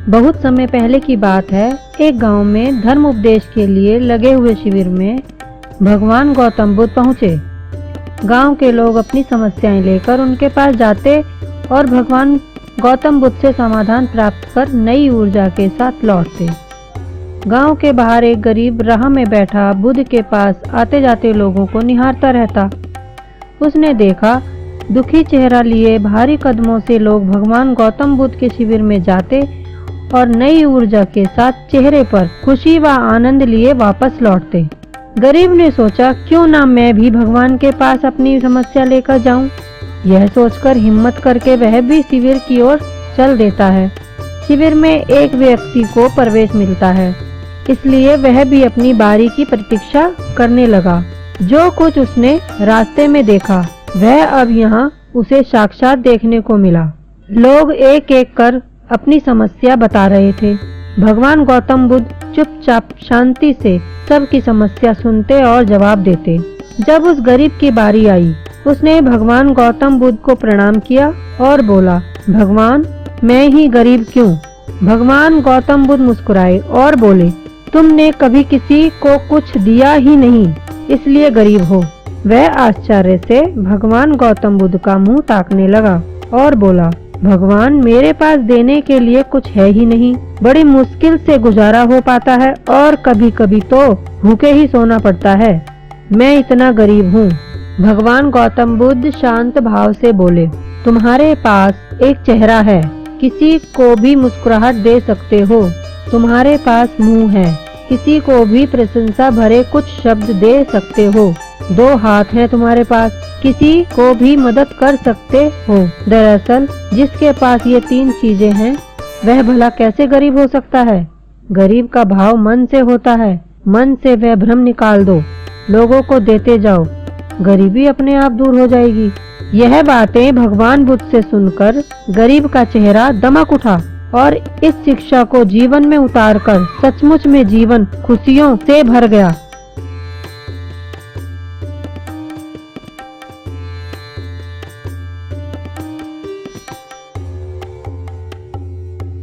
बहुत समय पहले की बात है। एक गांव में धर्म उपदेश के लिए लगे हुए शिविर में भगवान गौतम बुद्ध पहुँचे। गांव के लोग अपनी समस्याएं लेकर उनके पास जाते और भगवान गौतम बुद्ध से समाधान प्राप्त कर नई ऊर्जा के साथ लौटते। गांव के बाहर एक गरीब राह में बैठा बुद्ध के पास आते जाते लोगों को निहारता रहता। उसने देखा दुखी चेहरा लिए भारी कदमों से लोग भगवान गौतम बुद्ध के शिविर में जाते और नई ऊर्जा के साथ चेहरे पर खुशी व आनंद लिए वापस लौटते। गरीब ने सोचा, क्यों ना मैं भी भगवान के पास अपनी समस्या लेकर जाऊं। यह सोचकर हिम्मत करके वह भी शिविर की ओर चल देता है। शिविर में एक व्यक्ति को प्रवेश मिलता है, इसलिए वह भी अपनी बारी की प्रतीक्षा करने लगा। जो कुछ उसने रास्ते में देखा वह अब यहाँ उसे साक्षात देखने को मिला। लोग एक एक कर अपनी समस्या बता रहे थे। भगवान गौतम बुद्ध चुपचाप शांति से सबकी समस्या सुनते और जवाब देते। जब उस गरीब की बारी आई, उसने भगवान गौतम बुद्ध को प्रणाम किया और बोला, भगवान मैं ही गरीब क्यों। भगवान गौतम बुद्ध मुस्कुराए और बोले, तुमने कभी किसी को कुछ दिया ही नहीं, इसलिए गरीब हो। वह आश्चर्य से भगवान गौतम बुद्ध का मुंह ताकने लगा और बोला, भगवान मेरे पास देने के लिए कुछ है ही नहीं। बड़ी मुश्किल से गुजारा हो पाता है और कभी कभी तो भूखे ही सोना पड़ता है। मैं इतना गरीब हूँ। भगवान गौतम बुद्ध शांत भाव से बोले, तुम्हारे पास एक चेहरा है, किसी को भी मुस्कुराहट दे सकते हो। तुम्हारे पास मुंह है, किसी को भी प्रशंसा भरे कुछ शब्द दे सकते हो। 2 हाथ हैं तुम्हारे पास, किसी को भी मदद कर सकते हो। दरअसल जिसके पास ये 3 चीजें हैं वह भला कैसे गरीब हो सकता है। गरीब का भाव मन से होता है। मन से वह भ्रम निकाल दो, लोगों को देते जाओ, गरीबी अपने आप दूर हो जाएगी। यह बातें भगवान बुद्ध से सुनकर गरीब का चेहरा दमक उठा और इस शिक्षा को जीवन में उतारकर सचमुच में जीवन खुशियों से भर गया।